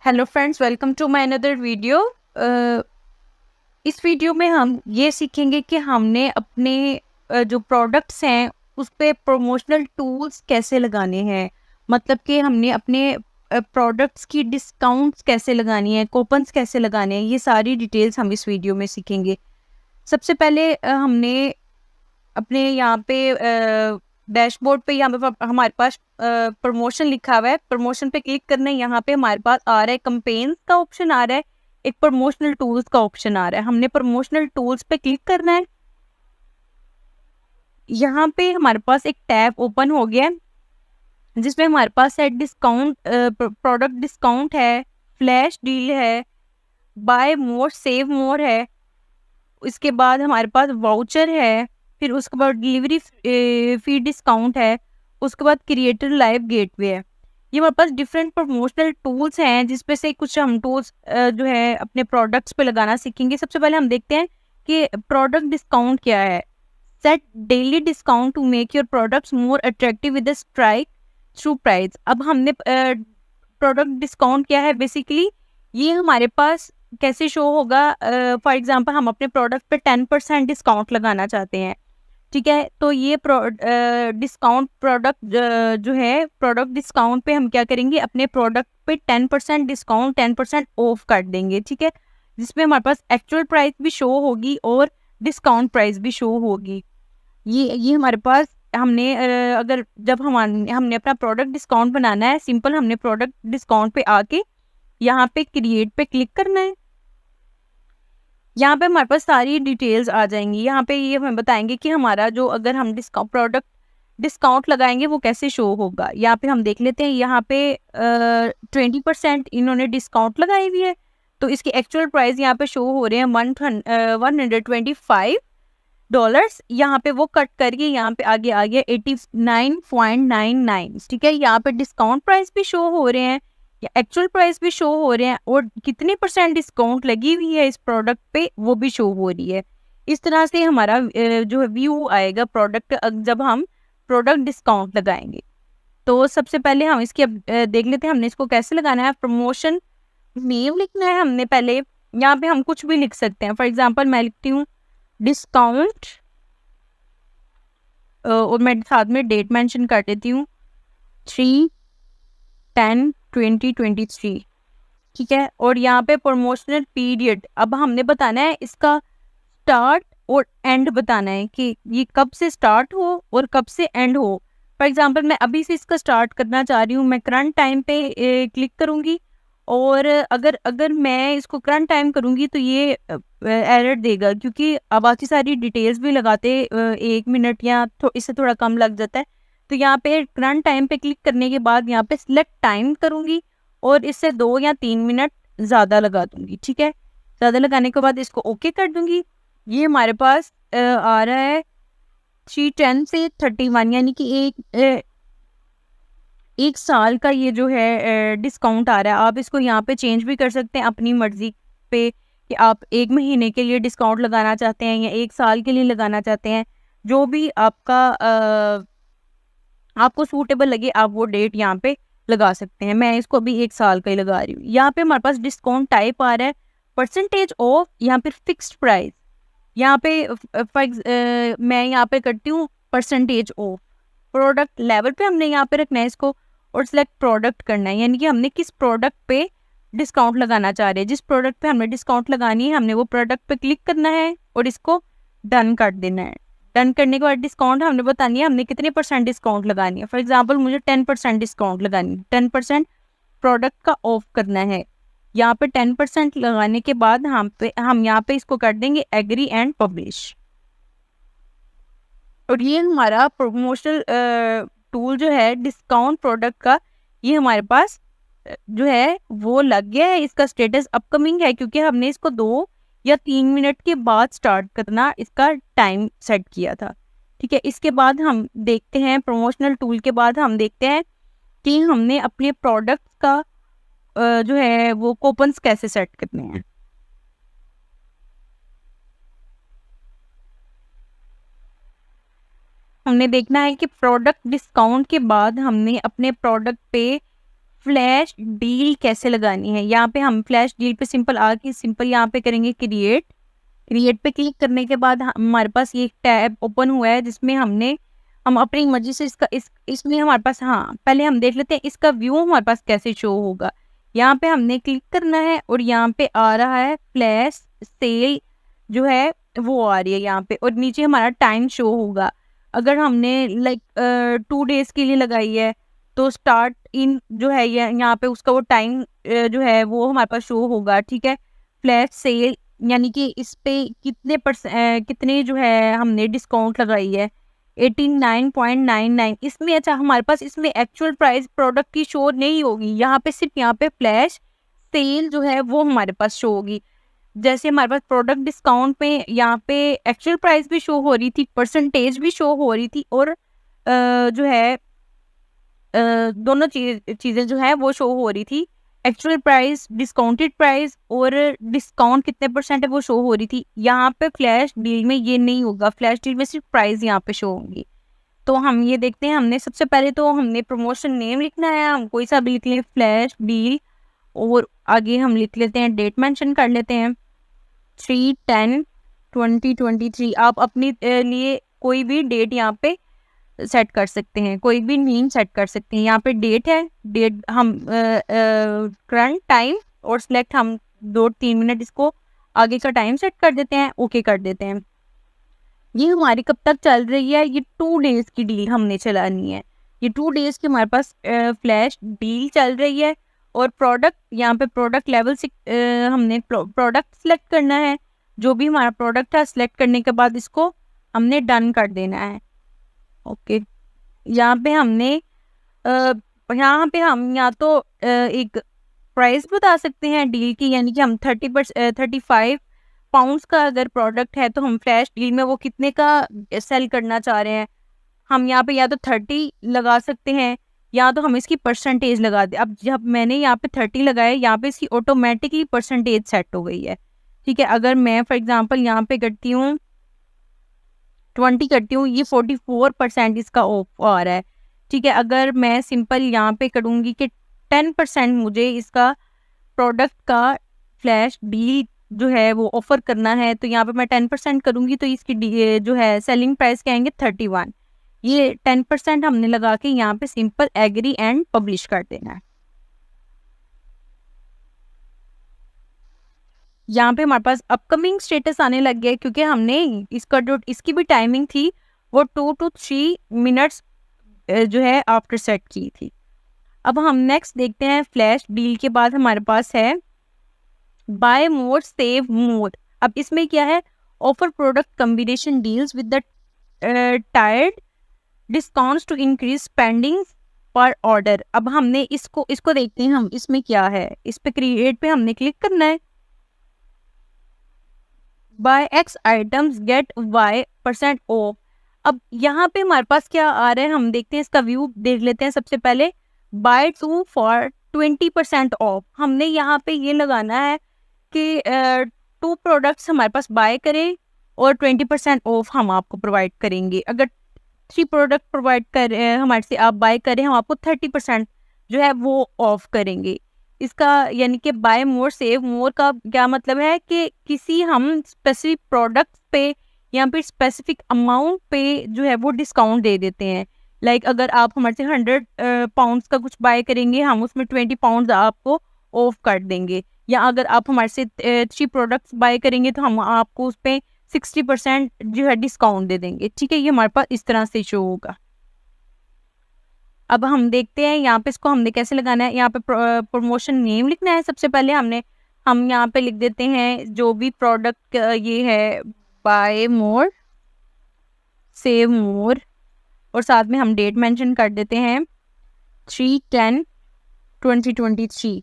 Hello friends, welcome to my another video. इस video में हम ये सीखेंगे कि हमने अपने जो प्रोडक्ट्स हैं उस पे प्रमोशनल टूल्स कैसे लगाने हैं। मतलब कि हमने अपने प्रोडक्ट्स की डिस्काउंट्स कैसे लगानी है, कूपन्स कैसे लगाने हैं, ये सारी डिटेल्स हम इस वीडियो में सीखेंगे। सबसे पहले हमने अपने यहाँ पे डैशबोर्ड पे यहाँ पे हमारे पास प्रमोशन लिखा हुआ है। प्रमोशन पे क्लिक करना है। यहाँ पे हमारे पास आ रहा है कंपेन्स का ऑप्शन आ रहा है, एक प्रमोशनल टूल्स का ऑप्शन आ रहा है। हमने प्रमोशनल टूल्स पे क्लिक करना है। यहाँ पे हमारे पास एक टैब ओपन हो गया है जिसमें हमारे पास है डिस्काउंट, प्रोडक्ट डिस्काउंट है, फ्लैश डील है, बाय मोर सेव मोर है। इसके बाद हमारे पास वाउचर है, फिर उसके बाद डिलीवरी फी डिस्काउंट है, उसके बाद क्रिएटर लाइव गेटवे है। ये हमारे पास डिफरेंट प्रमोशनल टूल्स हैं जिसमें से कुछ हम टूल्स जो है अपने प्रोडक्ट्स पे लगाना सीखेंगे। सबसे पहले हम देखते हैं कि प्रोडक्ट डिस्काउंट क्या है। Set daily discount to make your products more attractive with strike through price. अब हमने प्रोडक्ट डिस्काउंट क्या है, बेसिकली ये हमारे पास कैसे शो होगा। फॉर एग्जांपल हम अपने प्रोडक्ट पे 10% डिस्काउंट लगाना चाहते हैं, ठीक है। तो ये डिस्काउंट प्रोडक्ट जो है, प्रोडक्ट डिस्काउंट पे हम क्या करेंगे, अपने प्रोडक्ट पे 10% डिस्काउंट, 10% ऑफ कर देंगे, ठीक है। जिसमें हमारे पास एक्चुअल प्राइस भी शो होगी और डिस्काउंट प्राइस भी शो होगी। ये हमारे पास हमने अगर जब हमने अपना प्रोडक्ट डिस्काउंट बनाना है, सिंपल हमने प्रोडक्ट डिस्काउंट पे आके यहाँ पे क्रिएट पे क्लिक करना है। यहाँ पे हमारे पास सारी डिटेल्स आ जाएंगी। यहाँ पे ये हमें बताएंगे कि हमारा जो अगर हम प्रोडक्ट डिस्काउंट लगाएंगे वो कैसे शो होगा। यहाँ पे हम देख लेते हैं। यहाँ पे 20% इन्होंने डिस्काउंट लगाई हुई है, तो इसकी एक्चुअल प्राइस यहाँ पे शो हो रहे हैं $125। यहाँ पे वो कट करके यहाँ पे आगे आ गया 89.99, ठीक है। यहाँ पे डिस्काउंट प्राइस भी शो हो रहे हैं, एक्चुअल प्राइस भी शो हो रहे हैं, और कितने % डिस्काउंट लगी हुई है इस प्रोडक्ट पे वो भी शो हो रही है। इस तरह से हमारा जो है व्यू आएगा प्रोडक्ट जब हम प्रोडक्ट डिस्काउंट लगाएंगे। तो सबसे पहले हम इसकी देख लेते हैं हमने इसको कैसे लगाना है। प्रमोशन नेम लिखना है हमने पहले। यहाँ पे हम कुछ भी लिख सकते हैं। फॉर एग्जाम्पल मैं लिखती हूँ डिस्काउंट, और मैं साथ में डेट मेंशन कर देती हूँ 3/10/2023, ठीक है। और यहाँ पे प्रमोशनल पीरियड अब हमने बताना है, इसका स्टार्ट और एंड बताना है कि ये कब से स्टार्ट हो और कब से एंड हो। फॉर एग्जांपल मैं अभी से इसका स्टार्ट करना चाह रही हूँ, मैं करंट टाइम पे क्लिक करूँगी, और अगर अगर मैं इसको करंट टाइम करूँगी तो ये एरर देगा, क्योंकि अब बाकी सारी डिटेल्स भी लगाते 1 मिनट या इससे थोड़ा कम लग जाता है। तो यहाँ पे करंट टाइम पे क्लिक करने के बाद यहाँ पे सिलेक्ट टाइम करूँगी और इससे 2 या 3 मिनट ज़्यादा लगा दूंगी, ठीक है। ज़्यादा लगाने के बाद इसको ओके कर दूंगी। ये हमारे पास आ रहा है 3/10 से 31, यानी कि एक साल का ये जो है डिस्काउंट आ रहा है। आप इसको यहाँ पे चेंज भी कर सकते हैं अपनी मर्जी पे कि आप 1 महीने के लिए डिस्काउंट लगाना चाहते हैं या 1 साल के लिए लगाना चाहते हैं। जो भी आपको सूटेबल लगे आप वो डेट यहाँ पे लगा सकते हैं। मैं इसको अभी 1 साल का ही लगा रही हूँ। यहाँ पे हमारे पास डिस्काउंट टाइप आ रहा है परसेंटेज ऑफ, यहाँ पे फिक्स्ड प्राइस। यहाँ पे मैं यहाँ पे करती हूँ परसेंटेज ऑफ। प्रोडक्ट लेवल पे हमने यहाँ पे रखना है इसको, और सिलेक्ट प्रोडक्ट करना है, यानी कि हमने किस प्रोडक्ट पे डिस्काउंट लगाना चाह रहे हैं। जिस प्रोडक्ट पे हमने डिस्काउंट लगानी है हमने वो प्रोडक्ट पे क्लिक करना है और इसको डन कर देना है। डन करने के बाद डिस्काउंट हमने बतानी है हमने कितने % डिस्काउंट लगानी है। फॉर एग्जांपल मुझे 10% डिस्काउंट लगानी है, 10% प्रोडक्ट का ऑफ करना है। यहाँ पे 10% लगाने के बाद हम यहाँ पे इसको कर देंगे एग्री एंड पब्लिश। और ये हमारा प्रमोशनल टूल जो है डिस्काउंट प्रोडक्ट का, ये हमारे पास जो है वो लग गया है। इसका स्टेटस अपकमिंग है क्योंकि हमने इसको 2 या 3 मिनट के बाद स्टार्ट करना इसका टाइम सेट किया था, ठीक है। इसके बाद हम देखते हैं प्रमोशनल टूल के बाद हम देखते हैं कि हमने अपने प्रोडक्ट का जो है वो कूपन्स कैसे सेट करने हैं। हमने देखना है कि प्रोडक्ट डिस्काउंट के बाद हमने अपने प्रोडक्ट पे फ्लैश डील कैसे लगानी है। यहाँ पे हम फ्लैश डील पे सिंपल यहाँ पे करेंगे क्रिएट पे क्लिक करने के बाद हमारे पास ये टैब ओपन हुआ है जिसमें हम अपनी मर्जी से इसमें हमारे पास, हाँ पहले हम देख लेते हैं इसका व्यू हमारे पास कैसे शो होगा। यहाँ पे हमने क्लिक करना है और यहाँ पे आ रहा है फ्लैश सेल जो है वो आ रही है यहाँ पे, और नीचे हमारा टाइम शो होगा। अगर हमने लाइक 2 डेज के लिए लगाई है तो स्टार्ट इन जो है यहाँ पे उसका वो टाइम जो है वो हमारे पास शो होगा। ठीक है, फ्लैश सेल यानी कि इस पे कितने जो है हमने डिस्काउंट लगाई है 89.99 इसमें। अच्छा, हमारे पास इसमें एक्चुअल प्राइस प्रोडक्ट की शो नहीं होगी, यहाँ पे सिर्फ यहाँ पे फ्लैश सेल जो है वो हमारे पास शो होगी। जैसे हमारे पास प्रोडक्ट डिस्काउंट में यहाँ पे एक्चुअल प्राइस भी शो हो रही थी, परसेंटेज भी शो हो रही थी, और जो है दोनों चीज़ें जो है वो शो हो रही थी। एक्चुअल प्राइस, डिस्काउंटेड प्राइस और डिस्काउंट कितने परसेंट है वो शो हो रही थी। यहाँ पे फ्लैश डील में ये नहीं होगा, फ्लैश डील में सिर्फ प्राइस यहाँ पे शो होंगी। तो हम ये देखते हैं, हमने सबसे पहले तो हमने प्रमोशन नेम लिखना है, हम कोई सा भी लिख लें फ्लैश डील, और आगे हम लिख लेते हैं डेट मेंशन कर लेते हैं 3/10/2023। आप अपनी लिए कोई भी डेट यहाँ पे सेट कर सकते हैं, कोई भी नेम सेट कर सकते हैं। यहाँ पे डेट है, डेट हम करंट टाइम और सिलेक्ट हम 2-3 मिनट इसको आगे का टाइम सेट कर देते हैं, ओके कर देते हैं। ये हमारी कब तक चल रही है, ये 2 डेज की डील हमने चलानी है। ये 2 डेज की हमारे पास फ्लैश डील चल रही है। और प्रोडक्ट, यहाँ पे प्रोडक्ट लेवल से हमने प्रोडक्ट सिलेक्ट करना है। जो भी हमारा प्रोडक्ट है सिलेक्ट करने के बाद इसको हमने डन कर देना है। ओके, यहाँ पे हमने हम या तो एक प्राइस बता सकते हैं डील की, यानी कि हम 35 पाउंड्स का अगर प्रोडक्ट है तो हम फ्लैश डील में वो कितने का सेल करना चाह रहे हैं, हम यहाँ पे या तो 30 लगा सकते हैं या तो हम इसकी परसेंटेज लगा दें। अब जब मैंने यहाँ पे 30 लगाया, यहाँ पे इसकी ऑटोमेटिकली परसेंटेज सेट हो गई है। ठीक है, अगर मैं फॉर एग्जांपल यहाँ पे करती हूँ 20 करती हूँ, ये 44% इसका ऑफ आ रहा है। ठीक है, अगर मैं सिंपल यहाँ पे करूँगी कि 10% मुझे इसका प्रोडक्ट का फ्लैश डील जो है वो ऑफर करना है, तो यहाँ पे मैं 10% करूँगी तो इसकी जो है सेलिंग प्राइस क्या आएंगे 31। ये 10% हमने लगा के यहाँ पे सिंपल एग्री एंड पब्लिश कर देना है। यहाँ पे हमारे पास अपकमिंग स्टेटस आने लग गया क्योंकि हमने इसकी भी टाइमिंग थी वो 2 to 3 मिनट्स जो है आफ्टर सेट की थी। अब हम नेक्स्ट देखते हैं, फ्लैश डील के बाद हमारे पास है बाय मोर सेव मोर। अब इसमें क्या है, offer product combination deals with the tiered discounts to increase spending per order. अब हमने इसको देखते हैं हम, इसमें क्या है। इस पे क्रिएट पे हमने क्लिक करना है, buy X items get Y% off. अब यहाँ पे हमारे पास क्या आ रहा है हम देखते हैं, इसका व्यू देख लेते हैं। सबसे पहले बाय 2 फॉर 20% ऑफ, हमने यहाँ पे ये लगाना है कि 2 प्रोडक्ट्स हमारे पास बाय करें और 20% ऑफ हम आपको प्रोवाइड करेंगे। अगर 3 प्रोडक्ट प्रोवाइड कर हमारे से आप बाय करें, हम आपको 30% जो है वो ऑफ करेंगे। इसका यानी कि बाय मोर सेव मोर का क्या मतलब है कि किसी हम स्पेसिफिक प्रोडक्ट पे या फिर स्पेसिफिक अमाउंट पे जो है वो डिस्काउंट दे देते हैं। लाइक अगर आप हमारे से 100 पाउंड्स का कुछ बाय करेंगे, हम उसमें 20 पाउंड्स आपको ऑफ कर देंगे। या अगर आप हमारे से 3 प्रोडक्ट्स बाय करेंगे तो हम आपको उस पर 60% जो है डिस्काउंट दे देंगे। ठीक है, ये हमारे पास इस तरह से शो होगा। अब हम देखते हैं यहाँ पे इसको हमने कैसे लगाना है। यहाँ पे प्रमोशन नेम लिखना है। सबसे पहले हम यहाँ पे लिख देते हैं जो भी प्रोडक्ट ये है, बाय मोर सेव मोर, और साथ में हम डेट मेंशन कर देते हैं 3/10/2023।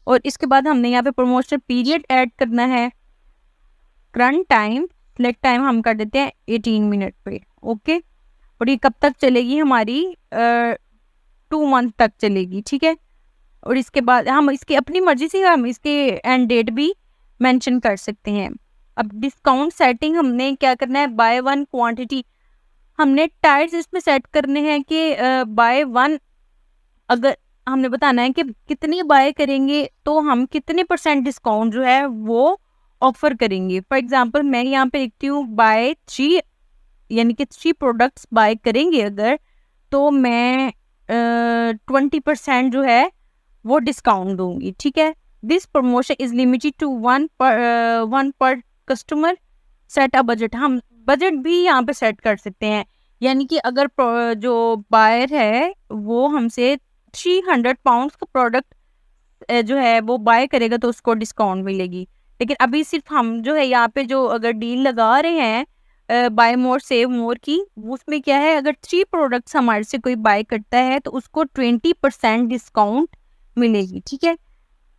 और इसके बाद हमने यहाँ पे प्रमोशन पीरियड ऐड करना है। करंट टाइम, सिलेक्ट टाइम हम कर देते हैं 18 मिनट पे। ओके, और ये कब तक चलेगी हमारी 2 मंथ तक चलेगी। ठीक है, और इसके बाद हम इसके अपनी मर्जी से हम इसके एंड डेट भी मेंशन कर सकते हैं। अब डिस्काउंट सेटिंग हमने क्या करना है, बाय 1 क्वांटिटी हमने टायर्स इसमें सेट करने हैं कि बाय 1 अगर हमने बताना है कि कितनी बाय करेंगे तो हम कितने % डिस्काउंट जो है वो ऑफर करेंगे। फॉर एग्जांपल मैं यहाँ पे लिखती हूँ बाय 3, यानी कि 3 प्रोडक्ट्स बाय करेंगे अगर, तो मैं 20% जो है वो डिस्काउंट दूंगी, ठीक है। This promotion is limited to one per customer, set a budget. हम बजट भी यहाँ पे सेट कर सकते हैं, यानी कि अगर जो बायर है वो हमसे 300 पाउंड्स का प्रोडक्ट जो है वो बाय करेगा तो उसको डिस्काउंट मिलेगी। लेकिन अभी सिर्फ हम जो है यहाँ पे जो अगर डील लगा रहे हैं बाय मोर सेव मोर की, उसमें क्या है, अगर 3 प्रोडक्ट्स हमारे से कोई बाय करता है तो उसको 20% डिस्काउंट मिलेगी, ठीक है।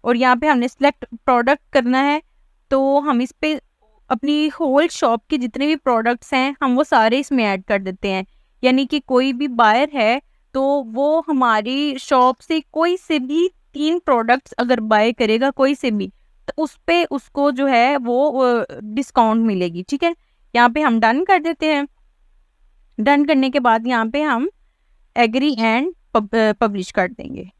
और यहाँ पे हमने सिलेक्ट प्रोडक्ट करना है, तो हम इस पे अपनी होल शॉप के जितने भी प्रोडक्ट्स हैं हम वो सारे इसमें ऐड कर देते हैं। यानी कि कोई भी बायर है तो वो हमारी शॉप से कोई से भी 3 प्रोडक्ट्स अगर बाय करेगा कोई से भी, तो उस पे उसको जो है वो डिस्काउंट मिलेगी, ठीक है। यहाँ पे हम डन कर देते हैं। डन करने के बाद यहाँ पे हम एग्री एंड पब्लिश कर देंगे।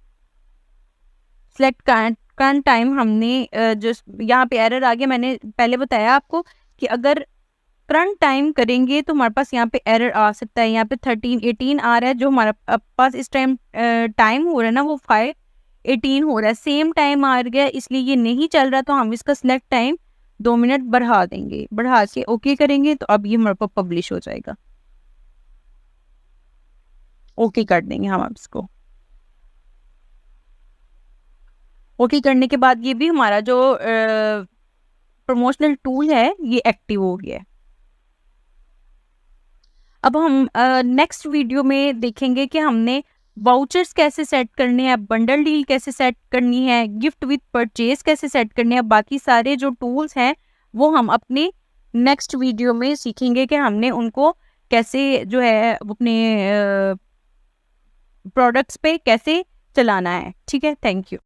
सिलेक्ट करंट टाइम, हमने जो यहाँ पे एरर आ गया, मैंने पहले बताया आपको कि अगर करंट टाइम करेंगे तो हमारे पास यहाँ पे एरर आ सकता है। यहाँ पे 13:18 आ रहा है, जो हमारा पास इस टाइम टाइम हो रहा है ना वो 5:18 हो रहा है, सेम टाइम आ गया, इसलिए ये नहीं चल रहा। तो हम इसका सिलेक्ट टाइम 2 मिनट बढ़ा देंगे, बढ़ा के ओके करेंगे तो अब ये हमारे पास पब्लिश हो जाएगा। ओके कर देंगे हम अब इसको। ओके करने के बाद ये भी हमारा जो प्रमोशनल टूल है ये एक्टिव हो गया है। अब हम नेक्स्ट वीडियो में देखेंगे कि हमने वाउचर्स कैसे सेट करने हैं, बंडल डील कैसे सेट करनी है, गिफ्ट विद परचेज कैसे सेट करने हैं। बाकी सारे जो टूल्स हैं वो हम अपने नेक्स्ट वीडियो में सीखेंगे कि हमने उनको कैसे जो है अपने प्रोडक्ट्स पे कैसे चलाना है, ठीक है। Thank you.